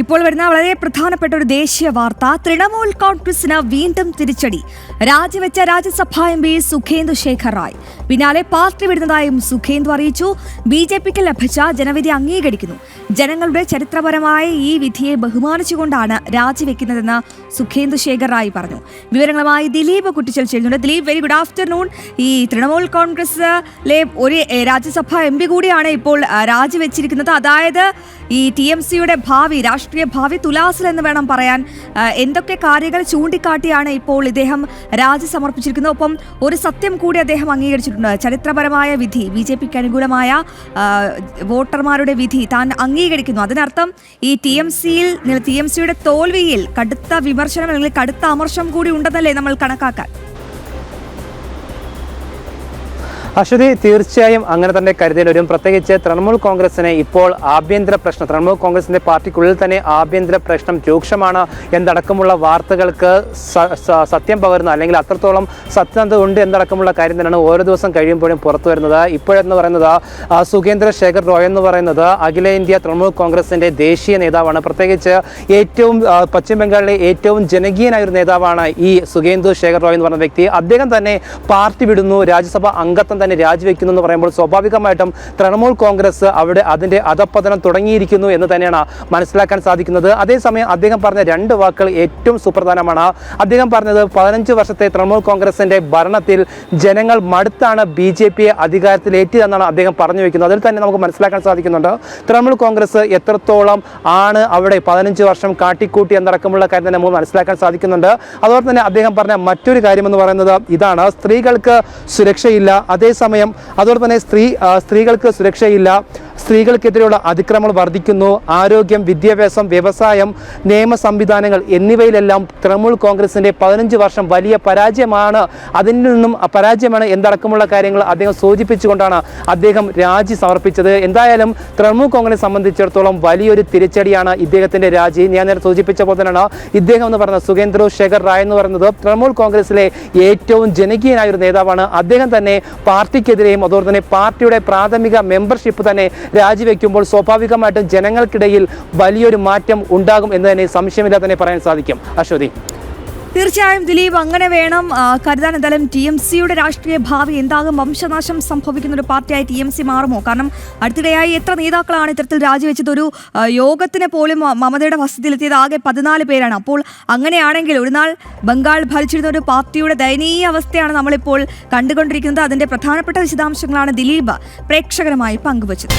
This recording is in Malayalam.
ഇപ്പോൾ വരുന്ന വളരെ പ്രധാനപ്പെട്ട ഒരു ദേശീയ വാർത്ത. തൃണമൂൽ കോൺഗ്രസിന് വീണ്ടും തിരിച്ചടി. രാജിവെച്ച രാജ്യസഭാ എം പി സുഖേന്ദു ശേഖർ റായ് പിന്നാലെ പാർട്ടി വിടുന്നതായും സുഖേന്ദു അറിയിച്ചു. BJPക്ക് ലഭിച്ച ജനവിധി അംഗീകരിക്കുന്നു. ജനങ്ങളുടെ ചരിത്രപരമായ ഈ വിധിയെ ബഹുമാനിച്ചുകൊണ്ടാണ് രാജിവെക്കുന്നതെന്ന് സുഖേന്ദു ശേഖർ റായ് പറഞ്ഞു. വിവരങ്ങളുമായി ദിലീപ് കുട്ടിച്ചൽ ചെയ്യുന്നുണ്ട്. Dileep, very good afternoon. ഈ തൃണമൂൽ കോൺഗ്രസിലെ ഒരു രാജ്യസഭാ എം പി കൂടിയാണ് ഇപ്പോൾ രാജിവെച്ചിരിക്കുന്നത്. അതായത് ഈ TMCയുടെ ഭാവി, രാഷ്ട്രീയ ഭാവി തുലാസിൽ എന്ന് വേണം പറയാൻ. എന്തൊക്കെ കാര്യങ്ങൾ ചൂണ്ടിക്കാട്ടിയാണ് ഇപ്പോൾ ഇദ്ദേഹം രാജി സമർപ്പിച്ചിരിക്കുന്നത്? ഒപ്പം ഒരു സത്യം കൂടി അദ്ദേഹം അംഗീകരിച്ചിട്ടുണ്ട്. ചരിത്രപരമായ വിധി, BJPക്ക് അനുകൂലമായ വോട്ടർമാരുടെ വിധി താൻ അംഗീകരിക്കുന്നു. അതിനർത്ഥം ഈ TMCയുടെ തോൽവിയിൽ കടുത്ത വിമർശനം അല്ലെങ്കിൽ കടുത്ത അമർഷം കൂടി ഉണ്ടെന്നല്ലേ നമ്മൾ കണക്കാക്കാൻ? അശ്വതി, തീർച്ചയായും അങ്ങനെ തന്നെ കരുതൽ വരും. പ്രത്യേകിച്ച് തൃണമൂൽ കോൺഗ്രസിന് ഇപ്പോൾ ആഭ്യന്തര പ്രശ്നം, തൃണമൂൽ കോൺഗ്രസിന്റെ പാർട്ടിക്കുള്ളിൽ തന്നെ ആഭ്യന്തര പ്രശ്നം രൂക്ഷമാണ് എന്നടക്കമുള്ള വാർത്തകൾക്ക് സത്യം പകരുന്ന, അല്ലെങ്കിൽ അത്രത്തോളം സത്യസന്ധത ഉണ്ട് എന്നടക്കമുള്ള കാര്യം തന്നെയാണ് ഓരോ ദിവസം കഴിയുമ്പോഴും പുറത്തു വരുന്നത്. ഇപ്പോഴെന്ന് പറയുന്നത് സുഖേന്ദ്ര ശേഖർ റോയ് എന്ന് പറയുന്നത് അഖിലേന്ത്യാ തൃണമൂൽ കോൺഗ്രസിന്റെ ദേശീയ നേതാവാണ്. പ്രത്യേകിച്ച് പശ്ചിമ ബംഗാളിലെ ഏറ്റവും ജനകീയനായ ഒരു നേതാവാണ് ഈ സുഖേന്ദു ശേഖർ റോയ് എന്ന് പറയുന്ന വ്യക്തി. അദ്ദേഹം തന്നെ പാർട്ടി വിടുന്നു, രാജ്യസഭ അംഗത്വം തന്നെ രാജിവെക്കുന്നു എന്ന് പറയുമ്പോൾ സ്വാഭാവികമായിട്ടും തൃണമൂൽ കോൺഗ്രസ് അവിടെ അതിന്റെ അധപ്പതനം തുടങ്ങിയിരിക്കുന്നു എന്ന് തന്നെയാണ് മനസ്സിലാക്കാൻ സാധിക്കുന്നത്. അതേസമയം അദ്ദേഹം പറഞ്ഞ രണ്ട് വാക്കുകൾ ഏറ്റവും സുപ്രധാനമാണ്. അദ്ദേഹം പറഞ്ഞത് 15 വർഷത്തെ തൃണമൂൽ കോൺഗ്രസിന്റെ ഭരണത്തിൽ ജനങ്ങൾ മടുത്താണ് BJPയെ അധികാരത്തിലേറ്റിയതെന്നാണ് അദ്ദേഹം പറഞ്ഞു വയ്ക്കുന്നത്. അതിൽ തന്നെ നമുക്ക് മനസ്സിലാക്കാൻ സാധിക്കുന്നുണ്ട് തൃണമൂൽ കോൺഗ്രസ് എത്രത്തോളം ആണ് അവിടെ 15 വർഷം കാട്ടിക്കൂട്ടി എന്നടക്കമുള്ള കാര്യം തന്നെ നമുക്ക് മനസ്സിലാക്കാൻ സാധിക്കുന്നുണ്ട്. അതുപോലെ തന്നെ അദ്ദേഹം പറഞ്ഞ മറ്റൊരു കാര്യമെന്ന് പറയുന്നത് ഇതാണ്: സ്ത്രീകൾക്ക് സുരക്ഷയില്ല. അതേസമയം അതോടൊപ്പം തന്നെ സ്ത്രീകൾക്ക് സുരക്ഷയില്ല, സ്ത്രീകൾക്കെതിരെയുള്ള അതിക്രമങ്ങൾ വർദ്ധിക്കുന്നു. ആരോഗ്യം, വിദ്യാഭ്യാസം, വ്യവസായം, നിയമ സംവിധാനങ്ങൾ എന്നിവയിലെല്ലാം തൃണമൂൽ കോൺഗ്രസിന്റെ 15 വർഷം വലിയ പരാജയമാണ്. അതിൽ നിന്നും പരാജയമാണ് എന്നടക്കമുള്ള കാര്യങ്ങൾ അദ്ദേഹം സൂചിപ്പിച്ചുകൊണ്ടാണ് അദ്ദേഹം രാജി സമർപ്പിച്ചത്. എന്തായാലും തൃണമൂൽ കോൺഗ്രസ് സംബന്ധിച്ചിടത്തോളം വലിയൊരു തിരിച്ചടിയാണ് ഇദ്ദേഹത്തിന്റെ രാജി. ഞാൻ നേരെ സൂചിപ്പിച്ച പോലെ തന്നെയാണ് ഇദ്ദേഹം എന്ന് പറയുന്നത് സുഖേന്ദ്രു ശേഖർ റായ് എന്ന് പറയുന്നത് തൃണമൂൽ കോൺഗ്രസിലെ ഏറ്റവും ജനകീയനായ ഒരു നേതാവാണ്. അദ്ദേഹം തന്നെ പാർട്ടിക്കെതിരെയും അതുപോലെ തന്നെ പാർട്ടിയുടെ പ്രാഥമിക മെമ്പർഷിപ്പ് തന്നെ രാജിവെക്കുമ്പോൾ സ്വാഭാവികമായിട്ടും ജനങ്ങൾക്കിടയിൽ വലിയൊരു മാറ്റം ഉണ്ടാകും എന്ന് തന്നെ സംശയമില്ലാതെ തന്നെ പറയാൻ സാധിക്കും. അശ്വതി, തീർച്ചയായും ദിലീപ്, അങ്ങനെ വേണം കരുതാൻ. എന്തായാലും TMCയുടെ രാഷ്ട്രീയ ഭാവി എന്താകും? വംശനാശം സംഭവിക്കുന്ന ഒരു പാർട്ടിയായി TMC മാറുമോ? കാരണം അടുത്തിടെയായി എത്ര നേതാക്കളാണ് ഇത്തരത്തിൽ രാജിവെച്ചത്? ഒരു യോഗത്തിന് പോലും മമതയുടെ വസതിയിലെത്തിയത് ആകെ 14 പേരാണ്. അപ്പോൾ അങ്ങനെയാണെങ്കിൽ ഒരു നാൾ ബംഗാൾ ഭരിച്ചിരുന്ന ഒരു പാർട്ടിയുടെ ദയനീയ അവസ്ഥയാണ് നമ്മളിപ്പോൾ കണ്ടുകൊണ്ടിരിക്കുന്നത്. അതിന്റെ പ്രധാനപ്പെട്ട വിശദാംശങ്ങളാണ് ദിലീപ് പ്രേക്ഷകരുമായി പങ്കുവച്ചത്.